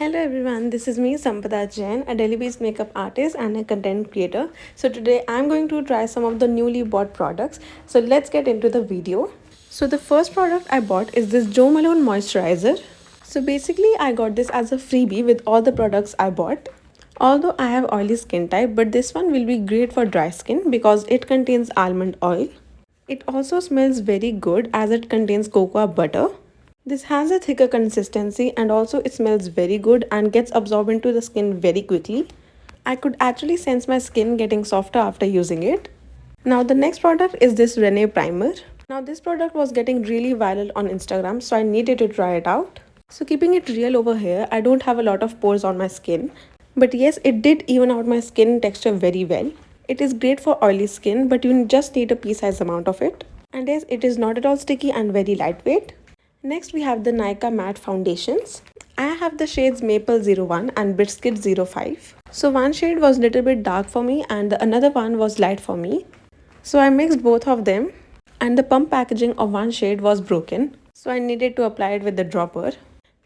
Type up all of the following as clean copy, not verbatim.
Hello everyone, this is me Sampada Jain, a Delhi-based makeup artist and a content creator. So today I'm going to try some of the newly bought products. So let's get into the video. So the first product I bought is this Malone moisturizer. So basically I got this as a freebie with all the products I bought. Although I have oily skin type, but this one will be great for dry skin because it contains almond oil. It also smells very good as it contains cocoa butter. This has a thicker consistency and also it smells very good and gets absorbed into the skin very quickly. I could actually sense my skin getting softer after using it. Now the next product is this Renee primer. Now this product was getting really viral on Instagram, so I needed to try it out. So keeping it real over here, I don't have a lot of pores on my skin. But yes, it did even out my skin texture very well. It is great for oily skin, but you just need a pea-sized amount of it. And yes, it is not at all sticky and very lightweight. Next we have the Nykaa matte foundations. I have the shades Maple 01 and Biscuit 05. So one shade was little bit dark for me and the another one was light for me. So I mixed both of them and the pump packaging of one shade was broken. So I needed to apply it with the dropper.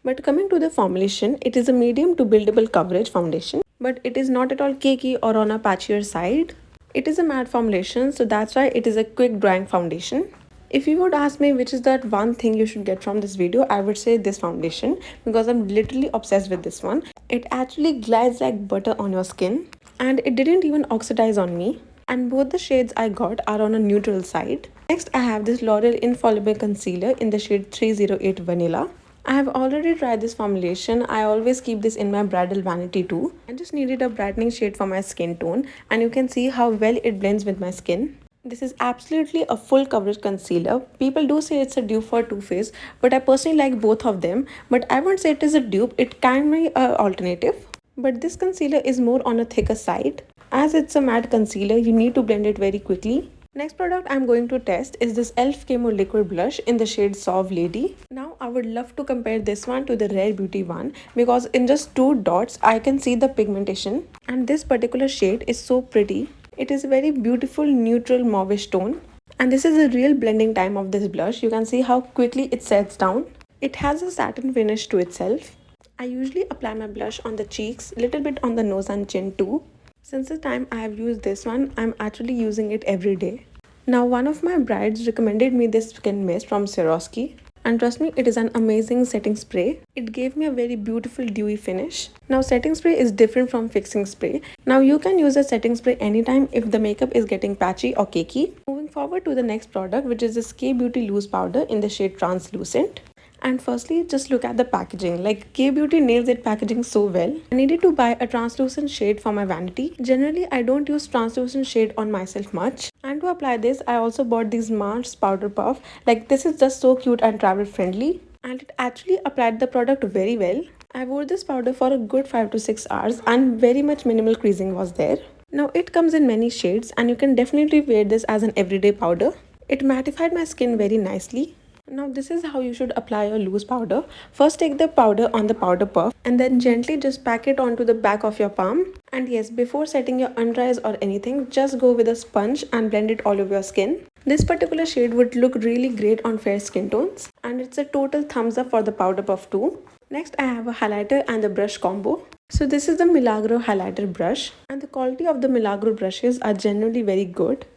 But coming to the formulation, it is a medium to buildable coverage foundation. But it is not at all cakey or on a patchier side. It is a matte formulation, so that's why it is a quick drying foundation. If you would ask me which is that one thing you should get from this video, I would say this foundation because I'm literally obsessed with this one. It actually glides like butter on your skin and it didn't even oxidize on me. And both the shades I got are on a neutral side. Next, I have this L'Oreal Infallible Concealer in the shade 308 Vanilla. I have already tried this formulation. I always keep this in my bridal vanity too. I just needed a brightening shade for my skin tone and you can see how well it blends with my skin. This is absolutely a full coverage concealer. People do say it's a dupe for Too Faced, but I personally like both of them. But I won't say it is a dupe, it can be an alternative. But this concealer is more on a thicker side. As it's a matte concealer, you need to blend it very quickly. Next product I'm going to test is this e.l.f. Camo Liquid Blush in the shade Sauve Lady. Now I would love to compare this one to the Rare Beauty one because in just 2 dots I can see the pigmentation and this particular shade is so pretty. It is a very beautiful neutral mauvish tone and this is a real blending time of this blush. You can see how quickly it sets down. It has a satin finish to itself. I usually apply my blush on the cheeks, little bit on the nose and chin too. Since the time I have used this one, I'm actually using it every day. Now one of my brides recommended me this skin mist from Suroskie. And trust me, it is an amazing setting spray. It gave me a very beautiful dewy finish. Now setting spray is different from fixing spray. Now you can use a setting spray anytime if the makeup is getting patchy or cakey. Moving forward to the next product, which is this K Beauty Loose Powder in the shade Translucent. And firstly, just look at the packaging. Like K Beauty nails its packaging so well. I needed to buy a translucent shade for my vanity. Generally, I don't use translucent shade on myself much. And to apply this, I also bought these Mars powder puff. Like this is just so cute and travel friendly. And it actually applied the product very well. I wore this powder for a good 5 to 6 hours and very much minimal creasing was there. Now it comes in many shades and you can definitely wear this as an everyday powder. It mattified my skin very nicely. Now this is how you should apply your loose powder. First take the powder on the powder puff and then gently just pack it onto the back of your palm. And yes, before setting your under eyes or anything, just go with a sponge and blend it all over your skin. This particular shade would look really great on fair skin tones. And it's a total thumbs up for the powder puff too. Next I have a highlighter and the brush combo. So this is the Milagro highlighter brush and the quality of the Milagro brushes are generally very good.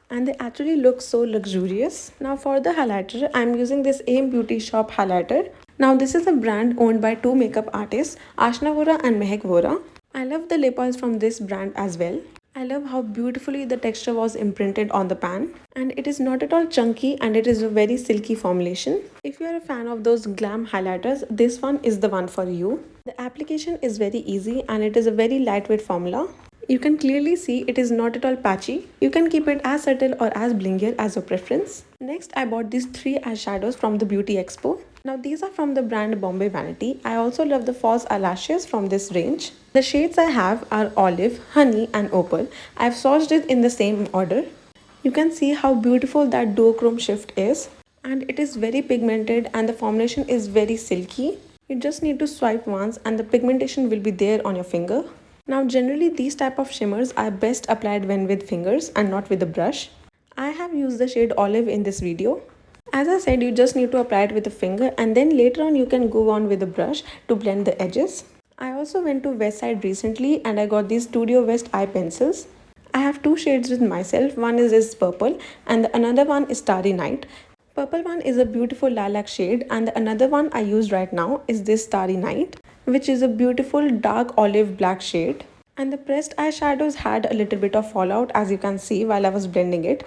And they actually look so luxurious. Now for the highlighter, I'm using this Aim Beauty Shop highlighter. Now this is a brand owned by 2 makeup artists, Ashna Vora and Mehek Vora. I love the lip oils from this brand as well. I love how beautifully the texture was imprinted on the pan. And it is not at all chunky and it is a very silky formulation. If you are a fan of those glam highlighters, this one is the one for you. The application is very easy and it is a very lightweight formula. You can clearly see it is not at all patchy. You can keep it as subtle or as blingier as your preference. Next, I bought these 3 eyeshadows from the Beauty Expo. Now these are from the brand Bombay Vanity. I also love the false eyelashes from this range. The shades I have are Olive, Honey and Opal. I've swatched it in the same order. You can see how beautiful that duochrome shift is. And it is very pigmented and the formulation is very silky. You just need to swipe once and the pigmentation will be there on your finger. Now generally these type of shimmers are best applied when with fingers and not with a brush. I have used the shade Olive in this video. As I said, you just need to apply it with a finger and then later on you can go on with a brush to blend the edges. also went to West Side recently and I got these Studiowest eye pencils. I have two shades with myself. One is this purple and the another one is Starry Night. Purple one is a beautiful lilac shade and the another one I use right now is this Starry Night, which is a beautiful dark olive black shade. And the pressed eyeshadows had a little bit of fallout as you can see while I was blending it,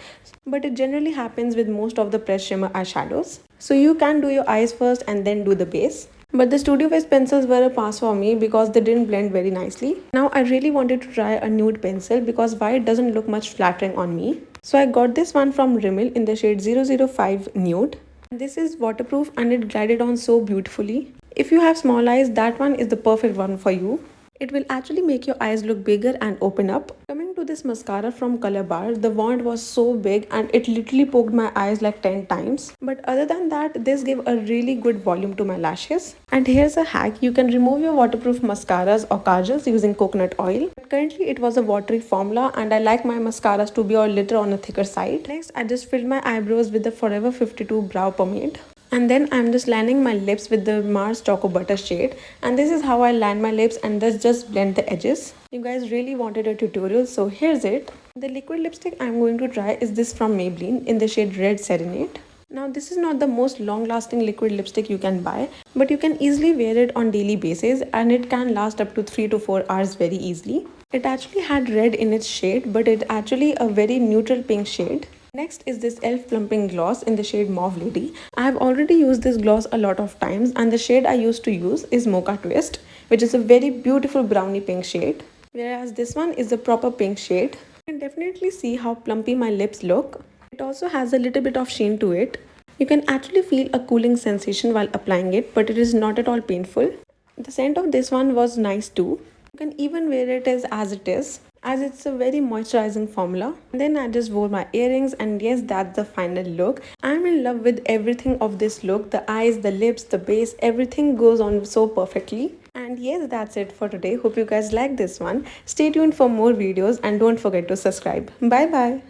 but it generally happens with most of the pressed shimmer eyeshadows. So you can do your eyes first and then do the base. But the Studio West pencils were a pass for me because they didn't blend very nicely. Now I really wanted to try a nude pencil because white doesn't look much flattering on me. So I got this one from Rimmel in the shade 005 Nude. This is waterproof and it glided on so beautifully. If you have small eyes, that one is the perfect one for you. It will actually make your eyes look bigger and open up. Coming to this mascara from Colorbar, the wand was so big and it literally poked my eyes like 10 times. But other than that, this gave a really good volume to my lashes. And here's a hack, you can remove your waterproof mascaras or kajals using coconut oil. But currently it was a watery formula and I like my mascaras to be a little on a thicker side. Next, I just filled my eyebrows with the Forever 52 brow pomade. And then I'm just lining my lips with the Mars Choco Butter shade, and this is how I line my lips, and this just blend the edges. You guys really wanted a tutorial, so here's it. The liquid lipstick I'm going to try is this from Maybelline in the shade Red Serenade. Now this is not the most long lasting liquid lipstick you can buy, but you can easily wear it on daily basis and it can last up to 3 to 4 hours very easily. It actually had red in its shade, but it's actually a very neutral pink shade. Next is this e.l.f. plumping gloss in the shade Mauve Lady. I have already used this gloss a lot of times and the shade I used to use is Mocha Twist, which is a very beautiful brownie pink shade. Whereas this one is the proper pink shade. You can definitely see how plumpy my lips look. It also has a little bit of sheen to it. You can actually feel a cooling sensation while applying it, but it is not at all painful. The scent of this one was nice too. You can even wear it as it is, as it's a very moisturizing formula. And then I just wore my earrings and yes, that's the final look. I'm in love with everything of this look. The eyes, the lips, the base, everything goes on so perfectly. And yes, that's it for today. Hope you guys like this one. Stay tuned for more videos and don't forget to subscribe. Bye bye.